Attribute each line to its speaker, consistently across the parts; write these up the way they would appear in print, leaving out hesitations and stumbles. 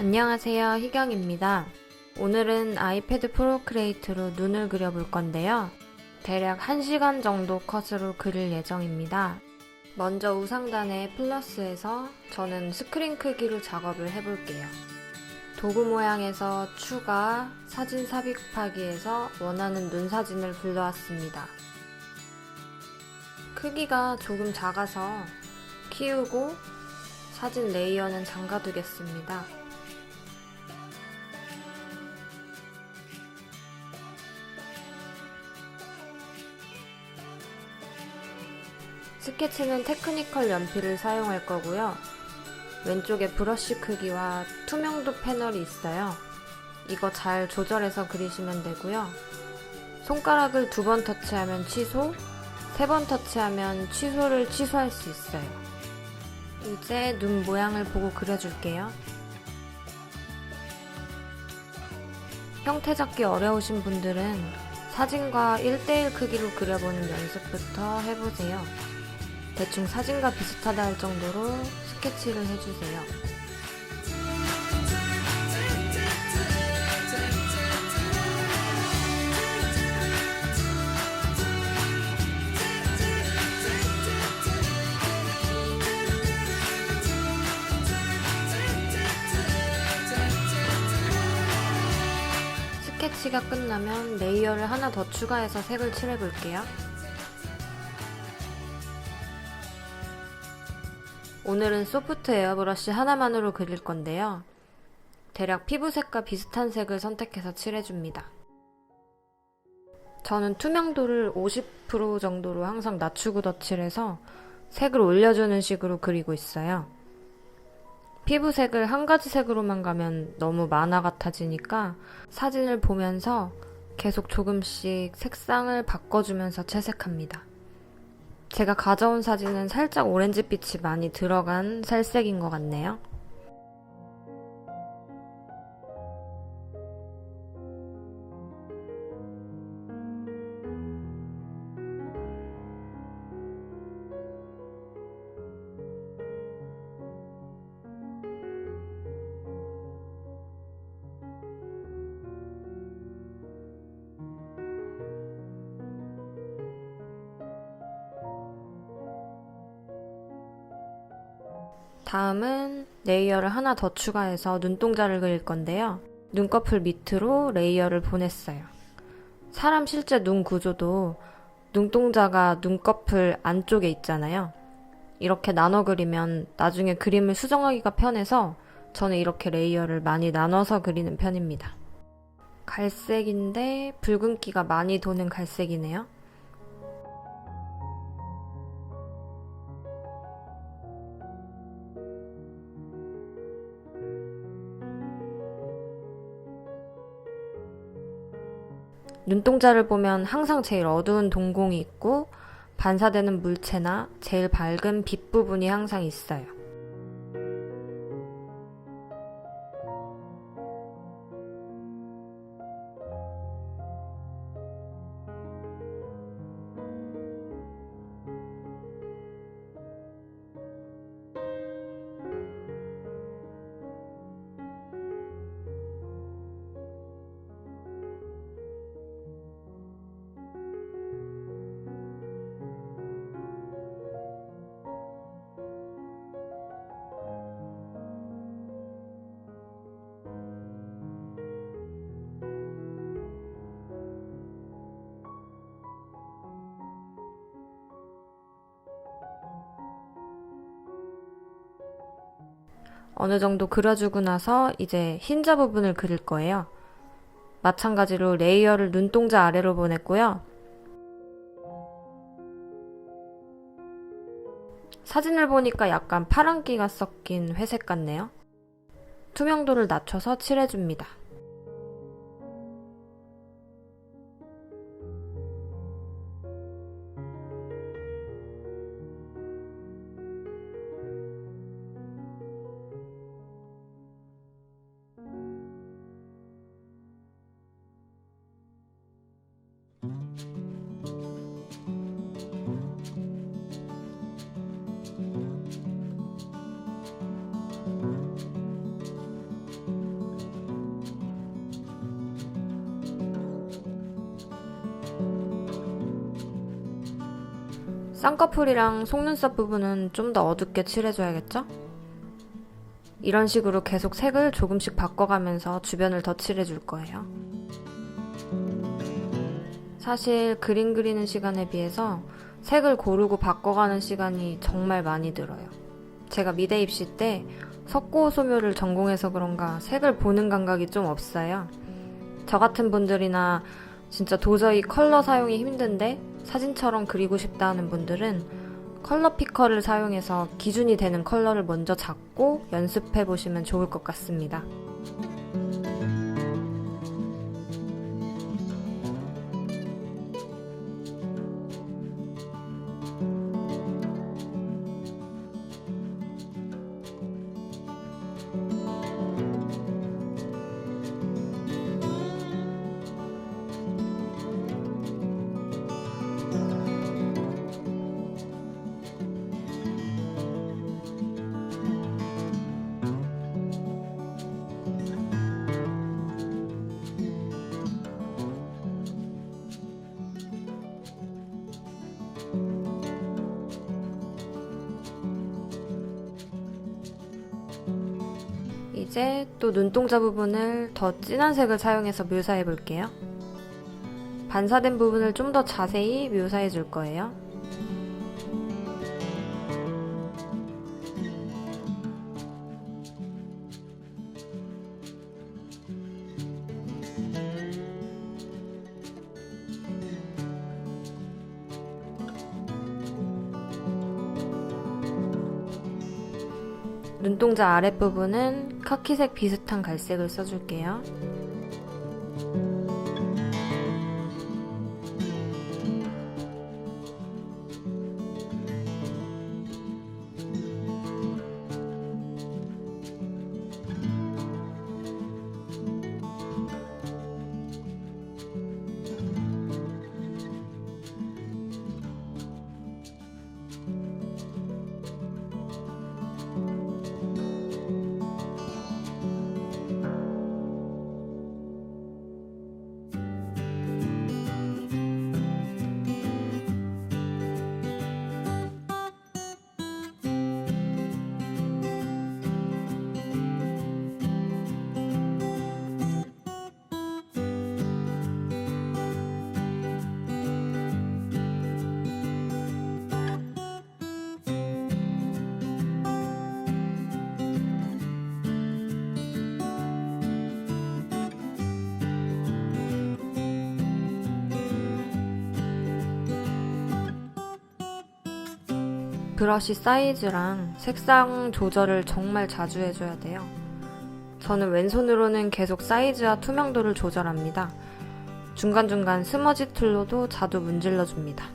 Speaker 1: 안녕하세요, 희경입니다. 오늘은 아이패드 프로크리에이트로 눈을 그려볼 건데요. 대략 1시간 정도 컷으로 그릴 예정입니다. 먼저 우상단에 플러스해서 저는 스크린 크기로 작업을 해볼게요. 도구 모양에서 추가, 사진 삽입하기에서 원하는 눈 사진을 불러왔습니다. 크기가 조금 작아서 키우고 사진 레이어는 잠가두겠습니다. 스케치는 테크니컬 연필을 사용할 거고요. 왼쪽에 브러쉬 크기와 투명도 패널이 있어요. 이거 잘 조절해서 그리시면 되고요. 손가락을 2번 터치하면 취소, 3번 터치하면 취소를 취소할 수 있어요. 이제 눈 모양을 보고 그려줄게요. 형태 잡기 어려우신 분들은 사진과 1:1 크기로 그려보는 연습부터 해보세요. 대충 사진과 비슷하다 할 정도로 스케치를 해주세요. 스케치가 끝나면 레이어를 하나 더 추가해서 색을 칠해볼게요. 오늘은 소프트 에어브러쉬 하나만으로 그릴 건데요. 대략 피부색과 비슷한 색을 선택해서 칠해줍니다. 저는 투명도를 50% 정도로 항상 낮추고 덧칠해서 색을 올려주는 식으로 그리고 있어요. 피부색을 한 가지 색으로만 가면 너무 만화 같아지니까 사진을 보면서 계속 조금씩 색상을 바꿔주면서 채색합니다. 제가 가져온 사진은 살짝 오렌지빛이 많이 들어간 살색인 것 같네요. 다음은 레이어를 하나 더 추가해서 눈동자를 그릴 건데요. 눈꺼풀 밑으로 레이어를 보냈어요. 사람 실제 눈 구조도 눈동자가 눈꺼풀 안쪽에 있잖아요. 이렇게 나눠 그리면 나중에 그림을 수정하기가 편해서 저는 이렇게 레이어를 많이 나눠서 그리는 편입니다. 갈색인데 붉은기가 많이 도는 갈색이네요. 눈동자를 보면 항상 제일 어두운 동공이 있고 반사되는 물체나 제일 밝은 빛 부분이 항상 있어요. 어느 정도 그려주고 나서 이제 흰자 부분을 그릴 거예요. 마찬가지로 레이어를 눈동자 아래로 보냈고요. 사진을 보니까 약간 파란기가 섞인 회색 같네요. 투명도를 낮춰서 칠해줍니다. 쌍꺼풀이랑 속눈썹 부분은 좀 더 어둡게 칠해줘야겠죠? 이런 식으로 계속 색을 조금씩 바꿔가면서 주변을 더 칠해줄 거예요. 사실 그림 그리는 시간에 비해서 색을 고르고 바꿔가는 시간이 정말 많이 들어요. 제가 미대 입시 때 석고 소묘를 전공해서 그런가 색을 보는 감각이 좀 없어요. 저 같은 분들이나 진짜 도저히 컬러 사용이 힘든데 사진처럼 그리고 싶다 하는 분들은 컬러 피커를 사용해서 기준이 되는 컬러를 먼저 잡고 연습해 보시면 좋을 것 같습니다. 이제 또 눈동자 부분을 더 진한 색을 사용해서 묘사해 볼게요. 반사된 부분을 좀 더 자세히 묘사해 줄 거예요. 눈동자 아랫부분은 카키색 비슷한 갈색을 써줄게요. 브러쉬 사이즈랑 색상 조절을 정말 자주 해줘야 돼요. 저는 왼손으로는 계속 사이즈와 투명도를 조절합니다. 중간중간 스머지 툴로도 자주 문질러줍니다.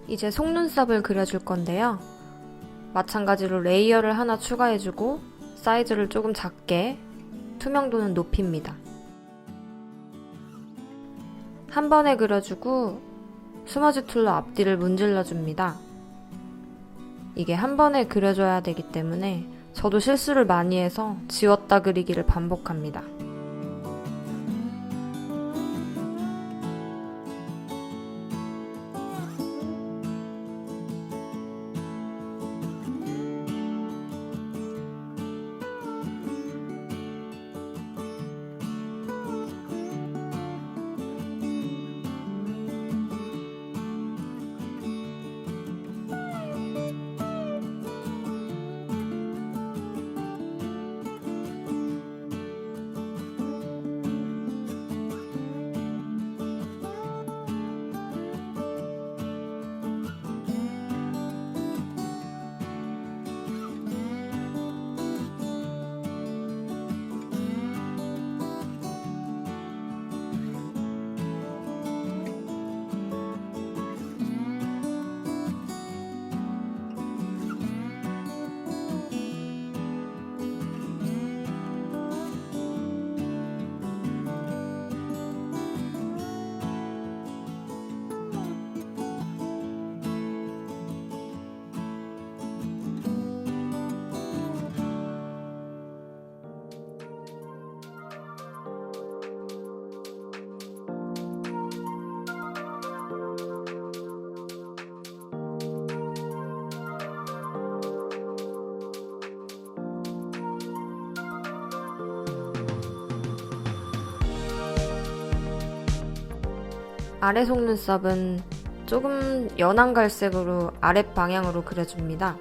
Speaker 1: 이제 속눈썹을 그려줄 건데요. 마찬가지로 레이어를 하나 추가해주고 사이즈를 조금 작게, 투명도는 높입니다. 한 번에 그려주고 스머지 툴로 앞뒤를 문질러줍니다. 이게 한 번에 그려줘야 되기 때문에 저도 실수를 많이 해서 지웠다 그리기를 반복합니다. 아래 속눈썹은 조금 연한 갈색으로 아랫 방향으로 그려줍니다.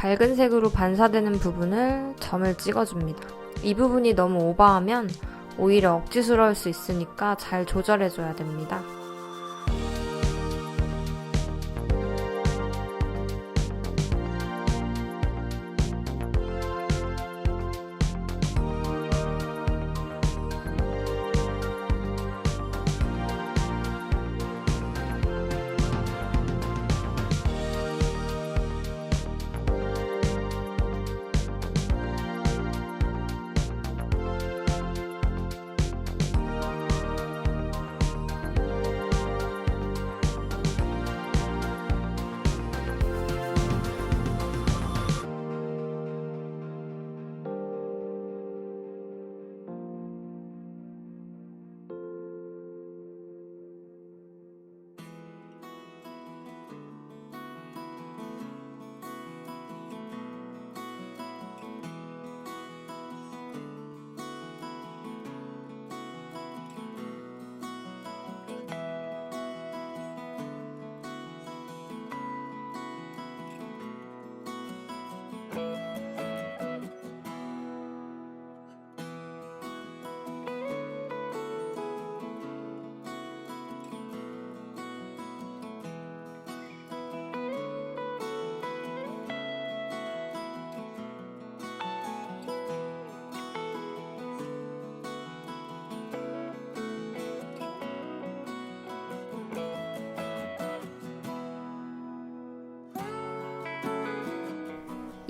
Speaker 1: 밝은 색으로 반사되는 부분을 점을 찍어줍니다. 이 부분이 너무 오버하면 오히려 억지스러울 수 있으니까 잘 조절해줘야 됩니다.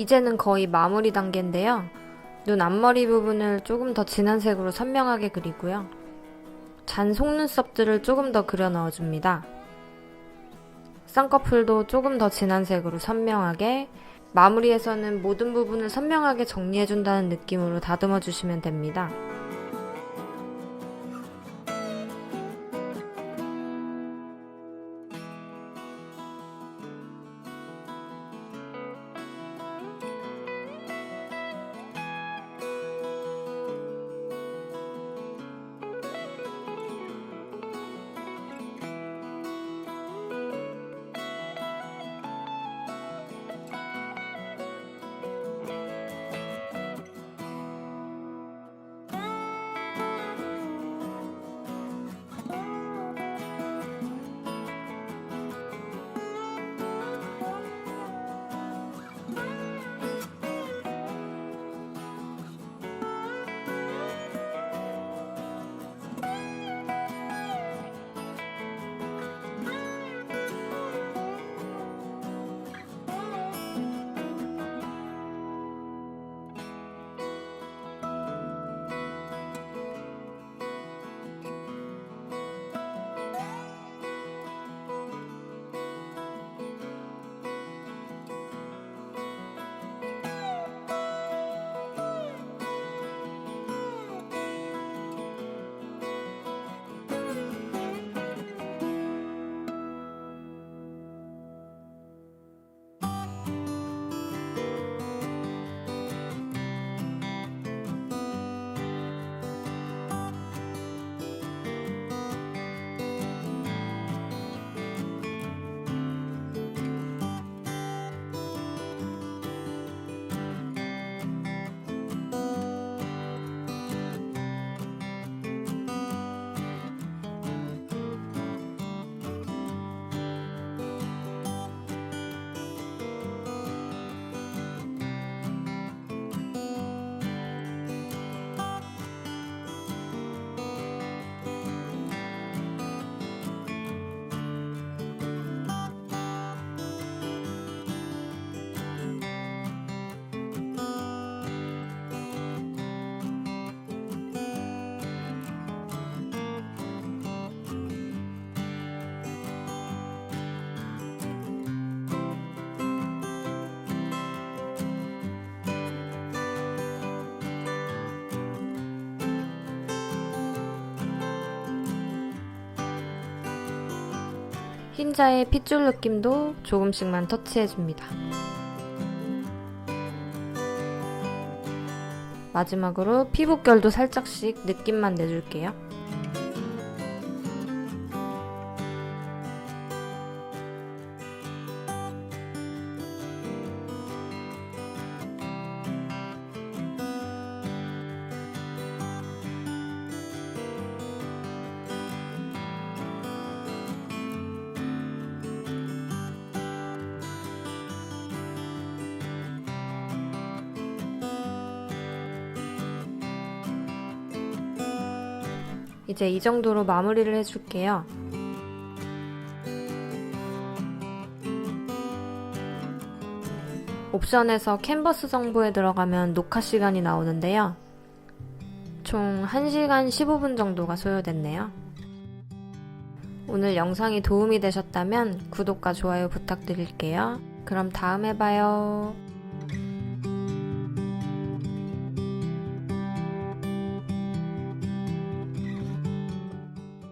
Speaker 1: 이제는 거의 마무리 단계인데요. 눈 앞머리 부분을 조금 더 진한 색으로 선명하게 그리고요. 잔 속눈썹들을 조금 더 그려 넣어줍니다. 쌍꺼풀도 조금 더 진한 색으로 선명하게, 마무리에서는 모든 부분을 선명하게 정리해준다는 느낌으로 다듬어 주시면 됩니다. 흰자의 핏줄 느낌도 조금씩만 터치해줍니다. 마지막으로 피부결도 살짝씩 느낌만 내줄게요. 이제 이 정도로 마무리를 해줄게요. 옵션에서 캔버스 정보에 들어가면 녹화 시간이 나오는데요. 총 1시간 15분 정도가 소요됐네요. 오늘 영상이 도움이 되셨다면 구독과 좋아요 부탁드릴게요. 그럼 다음에 봐요.